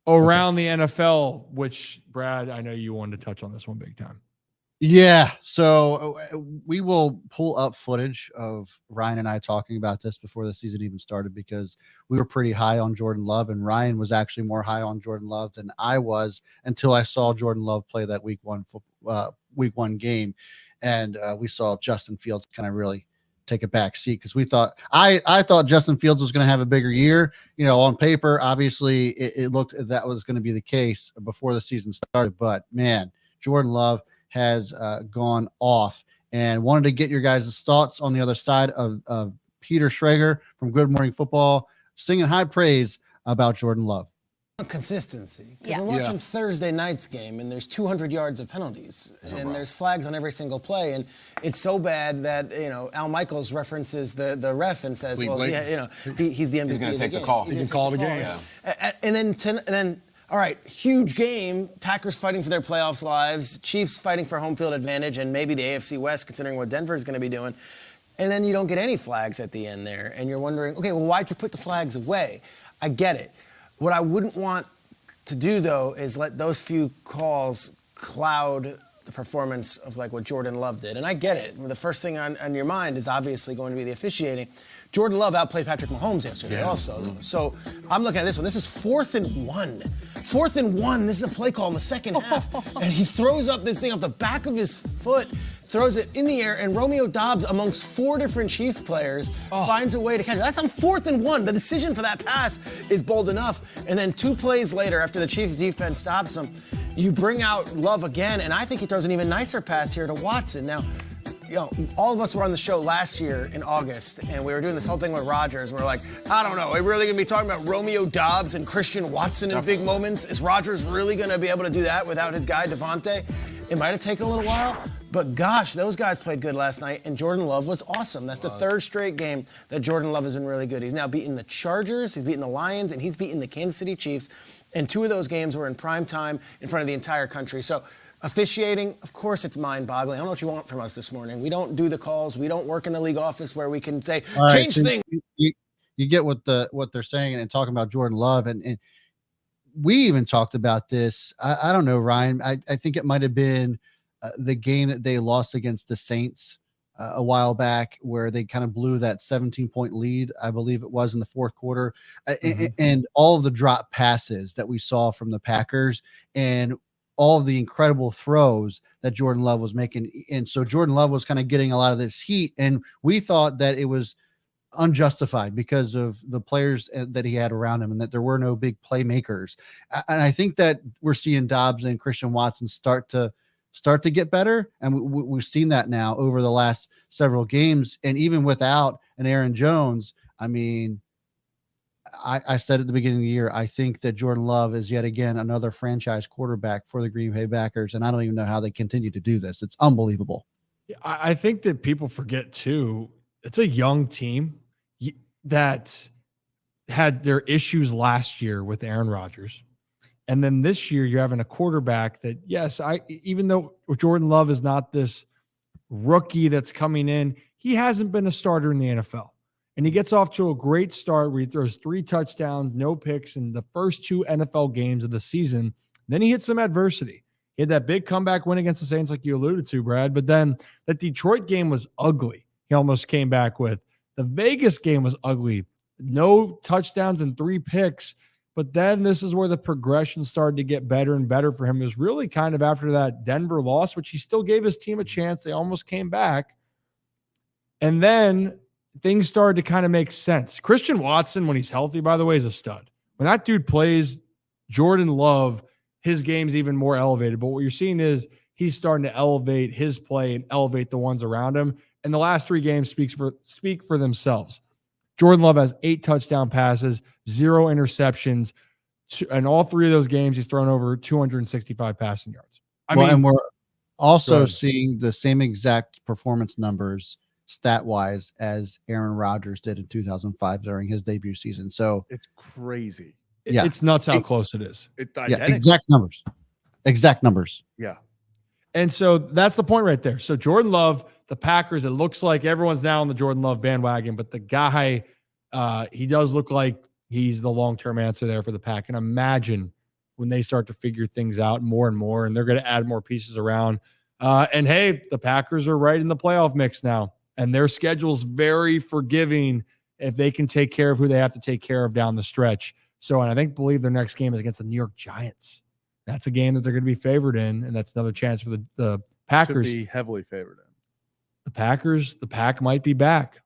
around the NFL, which, Brad, I know you wanted to touch on this one big time. Yeah. So we will pull up footage of Ryan and I talking about this before the season even started, because we were pretty high on Jordan Love, and Ryan was actually more high on Jordan Love than I was until I saw Jordan Love play that week one game. And we saw Justin Fields kind of really take a back seat, because we thought I thought Justin Fields was going to have a bigger year. On paper, obviously it looked that was going to be the case before the season started. But man, Jordan Love has gone off, and wanted to get your guys' thoughts on the other side of Peter Schrager from Good Morning Football singing high praise about Jordan Love. Consistency. Because I'm watching Thursday night's game, and there's 200 yards of penalties, and there's flags on every single play, and it's so bad that Al Michaels references the ref and says, he's the MVP. He's going to take the call. He can call the game. Yeah. And then. All right, huge game. Packers fighting for their playoffs lives. Chiefs fighting for home field advantage, and maybe the AFC West, considering what Denver is going to be doing. And then you don't get any flags at the end there, and you're wondering, okay, well, why'd you put the flags away? I get it. What I wouldn't want to do, though, is let those few calls cloud the performance of like what Jordan Love did. And I get it. The first thing on your mind is obviously going to be the officiating. Jordan Love outplayed Patrick Mahomes yesterday also. So I'm looking at this one. This is 4th and 1. 4th and 1. This is a play call in the second half. And he throws up this thing off the back of his foot, throws it in the air, and Romeo Doubs, amongst 4 different Chiefs players, finds a way to catch it. That's on 4th and 1. The decision for that pass is bold enough. And then 2 plays later, after the Chiefs defense stops him, you bring out Love again, and I think he throws an even nicer pass here to Watson. Now, all of us were on the show last year in August, and we were doing this whole thing with Rodgers. We're like, I don't know, are we really going to be talking about Romeo Doubs and Christian Watson in big moments? Is Rodgers really going to be able to do that without his guy Devontae? It might have taken a little while, but gosh, those guys played good last night, and Jordan Love was awesome. That's the 3rd straight game that Jordan Love has been really good. He's now beaten the Chargers, he's beaten the Lions, and he's beaten the Kansas City Chiefs, and 2 of those games were in prime time in front of the entire country. So officiating, of course, it's mind-boggling. I don't know what you want from us this morning. We don't do the calls. We don't work in the league office where we can say, change things. You get what they're saying and talking about Jordan Love. And we even talked about this. I don't know, Ryan. I think it might have been the game that they lost against the Saints a while back, where they kind of blew that 17-point lead, I believe it was, in the 4th quarter. And all of the drop passes that we saw from the Packers, and all of the incredible throws that Jordan Love was making. And so Jordan Love was kind of getting a lot of this heat, and we thought that it was unjustified because of the players that he had around him, and that there were no big playmakers. And I think that we're seeing Doubs and Christian Watson start to get better. And we've seen that now over the last several games. And even without an Aaron Jones, I mean, I said at the beginning of the year, I think that Jordan Love is yet again another franchise quarterback for the Green Bay Packers, and I don't even know how they continue to do this. It's unbelievable. I think that people forget, too, it's a young team that had their issues last year with Aaron Rodgers. And then this year you're having a quarterback that, yes, even though Jordan Love is not this rookie that's coming in, he hasn't been a starter in the NFL. And he gets off to a great start where he throws 3 touchdowns, no picks in the first 2 NFL games of the season. Then he hits some adversity. He had that big comeback win against the Saints, like you alluded to, Brad. But then that Detroit game was ugly. He almost came back with. The Vegas game was ugly. No touchdowns and 3 picks. But then this is where the progression started to get better and better for him. It was really kind of after that Denver loss, which he still gave his team a chance. They almost came back. And then things started to kind of make sense. Christian Watson, when he's healthy, by the way, is a stud. When that dude plays, Jordan Love, his game's even more elevated. But what you're seeing is he's starting to elevate his play and elevate the ones around him. And the last 3 games speak for themselves. Jordan Love has 8 touchdown passes, 0 interceptions. And all 3 of those games, he's thrown over 265 passing yards. And we're also seeing the same exact performance numbers stat-wise as Aaron Rodgers did in 2005 during his debut season. So it's crazy. It's nuts how close it is. It's identical. Exact numbers. Yeah. And so that's the point right there. So Jordan Love, the Packers, it looks like everyone's now on the Jordan Love bandwagon, but the guy, he does look like he's the long-term answer there for the Pack. And imagine when they start to figure things out more and more, and they're going to add more pieces around. And hey, the Packers are right in the playoff mix now, and their schedule's very forgiving if they can take care of who they have to take care of down the stretch. So, and I believe their next game is against the New York Giants. That's a game that they're going to be favored in, and that's another chance for the Packers. Should be heavily favored in. The Pack might be back.